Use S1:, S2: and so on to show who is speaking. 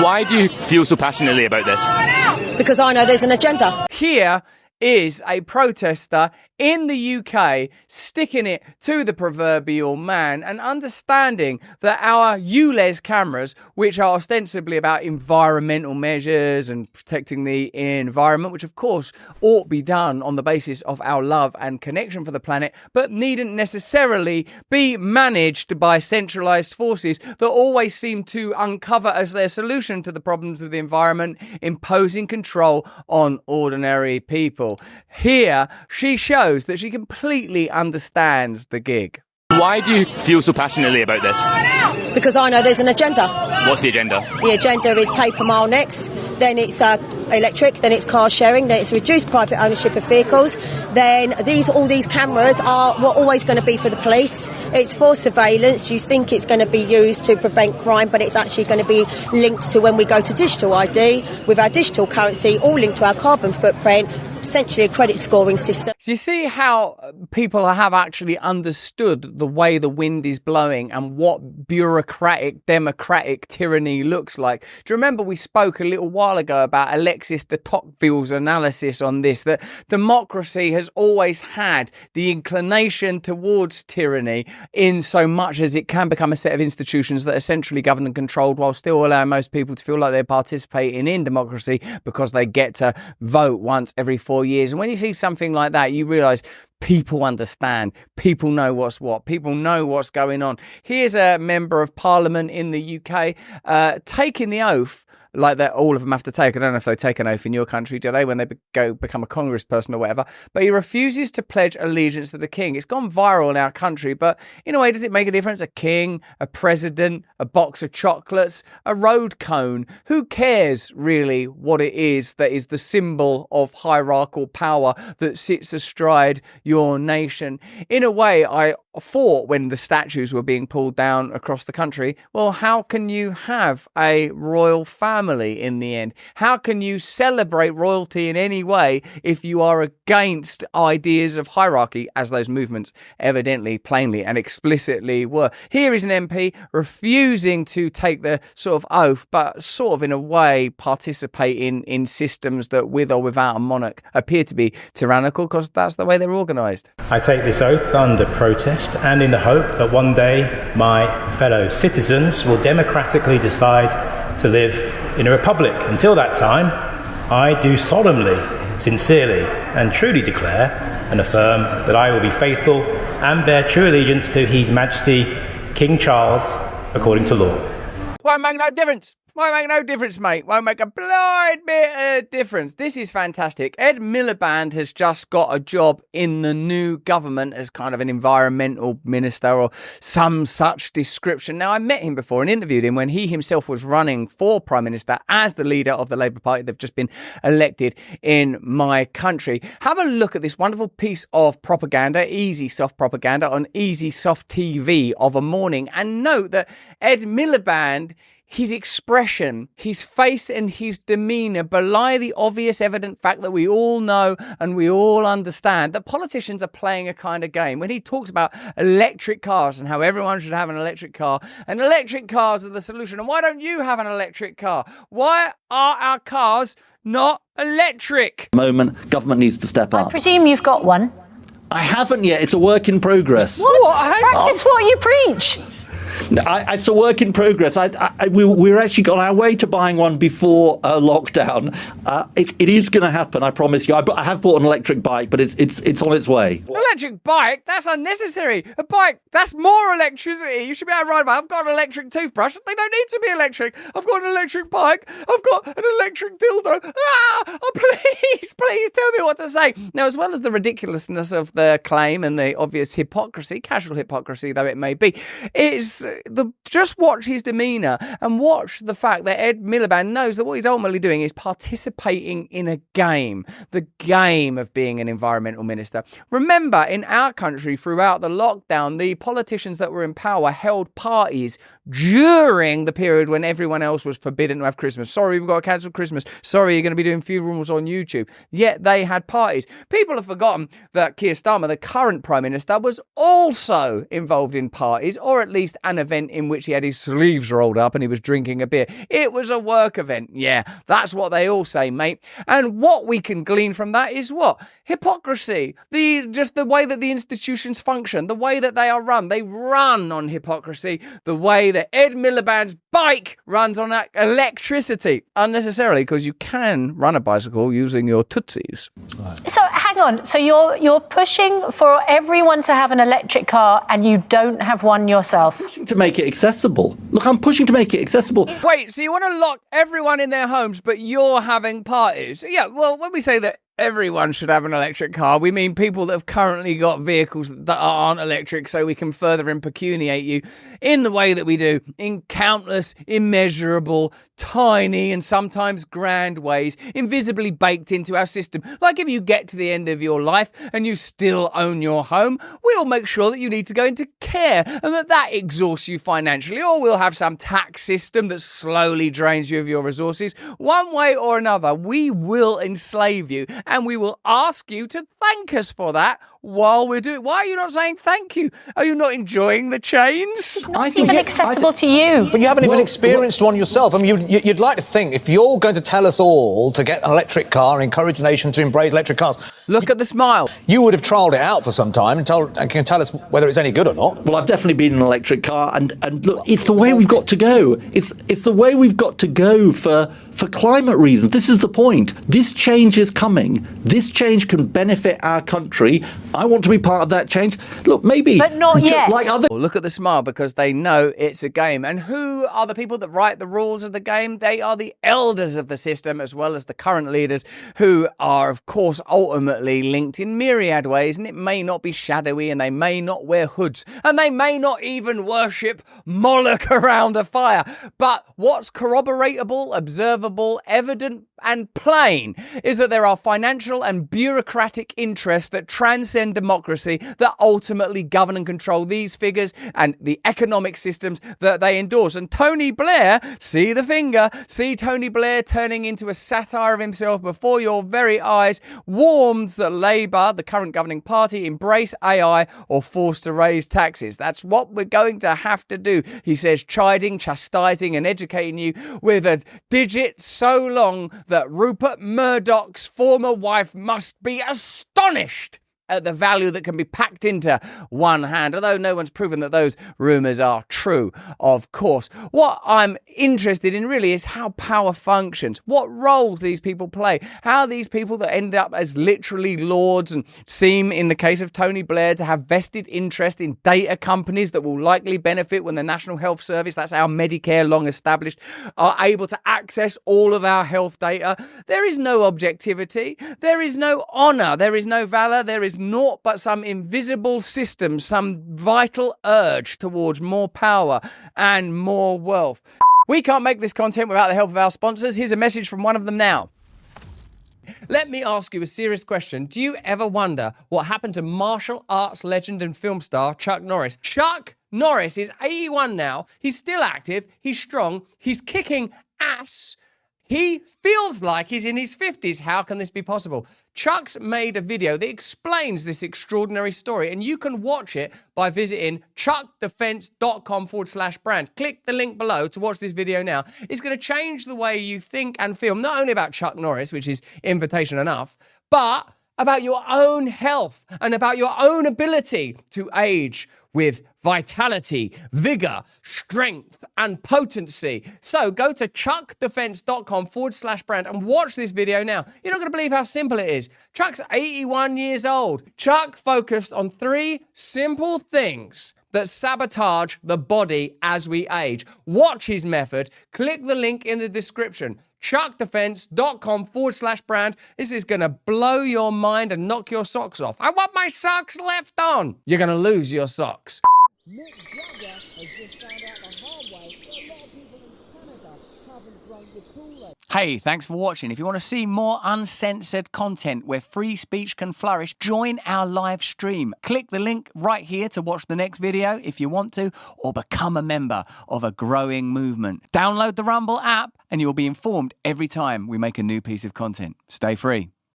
S1: Why do you feel so passionately about this?
S2: Because I know there's an agenda.
S3: Here is a protester in the UK sticking it to the proverbial man and understanding that our ULEZ cameras, which are ostensibly about environmental measures and protecting the environment, which of course ought to be done on the basis of our love and connection for the planet, but needn't necessarily be managed by centralised forces that always seem to uncover as their solution to the problems of the environment, imposing control on ordinary people. Here, she shows that she completely understands the gig.
S1: Why do you feel so passionately about this?
S2: Because I know there's an agenda.
S1: What's the agenda?
S2: The agenda is paper mile next, then it's electric, then it's car sharing, then it's reduced private ownership of vehicles, then all these cameras are always going to be for the police. It's for surveillance. You think it's going to be used to prevent crime, but it's actually going to be linked to when we go to digital ID with our digital currency, all linked to our carbon footprint, essentially a credit scoring system.
S3: Do you see how people have actually understood the way the wind is blowing and what bureaucratic, democratic tyranny looks like? Do you remember we spoke a little while ago about Alexis de Tocqueville's analysis on this, that democracy has always had the inclination towards tyranny in so much as it can become a set of institutions that are centrally governed and controlled while still allowing most people to feel like they're participating in democracy because they get to vote once every 4 years. And when you see something like that, you realise people understand. People know what's what. People know what's going on. Here's a member of parliament in the UK taking the oath like that all of them have to take. I don't know if they take an oath in your country, do they, when they become a congressperson or whatever, but he refuses to pledge allegiance to the king. It's gone viral in our country, but in a way, does it make a difference? A king, a president, a box of chocolates, a road cone? Who cares really what it is that is the symbol of hierarchical power that sits astride your nation? In a way, I thought when the statues were being pulled down across the country, well, how can you have a royal family in the end? How can you celebrate royalty in any way if you are against ideas of hierarchy, as those movements evidently, plainly and explicitly were? Here is an MP refusing to take the sort of oath, but sort of in a way participate in systems that with or without a monarch appear to be tyrannical because that's the way they're organised.
S4: I take this oath under protest and in the hope that one day my fellow citizens will democratically decide to live in a republic. Until that time, I do solemnly, sincerely and truly declare and affirm that I will be faithful and bear true allegiance to His Majesty King Charles according to law.
S3: Won't make no difference. Won't make no difference, mate. Won't make a blind bit of difference. This is fantastic. Ed Miliband has just got a job in the new government as kind of an environmental minister or some such description. Now, I met him before and interviewed him when he himself was running for Prime Minister as the leader of the Labour Party. They've just been elected in my country. Have a look at this wonderful piece of propaganda, easy soft propaganda on easy soft TV of a morning, and note that Ed Miliband, his expression, his face and his demeanour belie the obvious evident fact that we all know and we all understand that politicians are playing a kind of game. When he talks about electric cars and how everyone should have an electric car, and electric cars are the solution, and why don't you have an electric car? Why are our cars not electric?
S5: Moment, government needs to step up.
S6: I presume you've got one.
S5: I haven't yet. It's a work in progress.
S6: What? Practice what you preach.
S5: It's a work in progress. We were actually on our way to buying one before lockdown. It is going to happen, I promise you. I have bought an electric bike, but it's on its way.
S3: Electric bike? That's unnecessary. A bike, that's more electricity. You should be able to ride a bike. I've got an electric toothbrush. They don't need to be electric. I've got an electric bike. I've got an electric dildo. Oh, please tell me what to say. Now, as well as the ridiculousness of the claim and the obvious hypocrisy, casual hypocrisy though it may be, it's just watch his demeanour and watch the fact that Ed Miliband knows that what he's ultimately doing is participating in a game, the game of being an environmental minister. Remember, in our country throughout the lockdown, the politicians that were in power held parties during the period when everyone else was forbidden to have Christmas. Sorry, we've got to cancel Christmas. Sorry, you're going to be doing funerals on YouTube. Yet they had parties. People have forgotten that Keir Starmer, the current Prime Minister, was also involved in parties, or at least an event in which he had his sleeves rolled up and he was drinking a beer. It was a work event. Yeah, that's what they all say, mate. And what we can glean from that is what? Hypocrisy. Just the way that the institutions function, the way that they are run. They run on hypocrisy, the way that Ed Miliband's bike runs on electricity. Unnecessarily, because you can run a bicycle using your tootsies.
S6: So hang on. So you're pushing for everyone to have an electric car and you don't have one yourself?
S5: Pushing to make it accessible. Look, I'm pushing to make it accessible.
S3: Wait, so you want to lock everyone in their homes, but you're having parties? Yeah, well, when we say that everyone should have an electric car, we mean people that have currently got vehicles that aren't electric, so we can further impecuniate you in the way that we do in countless, immeasurable, tiny and sometimes grand ways, invisibly baked into our system. Like if you get to the end of your life and you still own your home, we'll make sure that you need to go into care and that exhausts you financially, or we'll have some tax system that slowly drains you of your resources. One way or another, we will enslave you. And we will ask you to thank us for that while we're doing it. Why are you not saying thank you? Are you not enjoying the chains?
S6: It's even accessible to you.
S7: But you haven't even experienced one yourself. I mean, you'd like to think if you're going to tell us all to get an electric car and encourage the nation to embrace electric cars.
S3: Look at the smile.
S7: You would have trialled it out for some time and can tell us whether it's any good or not.
S5: Well, I've definitely been in an electric car, and look, it's the way we've got to go. It's the way we've got to go for climate reasons. This is the point. This change is coming. This change can benefit our country. I want to be part of that change. Look, maybe...
S6: But not yet.
S5: Like other...
S3: Look at the smile, because they know it's a game. And who are the people that write the rules of the game? They are the elders of the system, as well as the current leaders, who are, of course, ultimately linked in myriad ways. And it may not be shadowy, and they may not wear hoods, and they may not even worship Moloch around a fire. But what's corroboratable, observable, evident and plain is that there are financial and bureaucratic interests that transcend democracy that ultimately govern and control these figures and the economic systems that they endorse. And Tony Blair, see the finger, see Tony Blair turning into a satire of himself before your very eyes, warns that Labour, the current governing party, embrace AI or force to raise taxes. That's what we're going to have to do, he says, chiding, chastising and educating you with a digit so long that Rupert Murdoch's former wife must be astonished at the value that can be packed into one hand, although no one's proven that those rumours are true, of course. What I'm interested in really is how power functions, what roles these people play, how these people that end up as literally lords and seem, in the case of Tony Blair, to have vested interest in data companies that will likely benefit when the National Health Service, that's our Medicare long established, are able to access all of our health data. There is no objectivity, there is no honour, there is no valour, there is naught but some invisible system, some vital urge towards more power and more wealth. We can't make this content without the help of our sponsors. Here's a message from one of them now. Let me ask you a serious question. Do you ever wonder what happened to martial arts legend and film star Chuck Norris? Chuck Norris is 81 now. He's still active. He's strong. He's kicking ass. He feels like he's in his 50s. How can this be possible? Chuck's made a video that explains this extraordinary story, and you can watch it by visiting chuckdefense.com/brand. Click the link below to watch this video now. It's going to change the way you think and feel, not only about Chuck Norris, which is invitation enough, but about your own health and about your own ability to age with vitality, vigor, strength, and potency. So go to chuckdefense.com/brand and watch this video now. You're not going to believe how simple it is. Chuck's 81 years old. Chuck focused on 3 simple things that sabotage the body as we age. Watch his method. Click the link in the description. chuckdefense.com/brand. This is going to blow your mind and knock your socks off. I want my socks left on. You're going to lose your socks.
S8: Mick Jagger has just found out the hard way that a lot of people in Canada haven't drunk the Kool-Aid.
S3: Hey, thanks for watching. If you want to see more uncensored content where free speech can flourish, join our live stream. Click the link right here to watch the next video if you want to, or become a member of a growing movement. Download the Rumble app and you'll be informed every time we make a new piece of content. Stay free.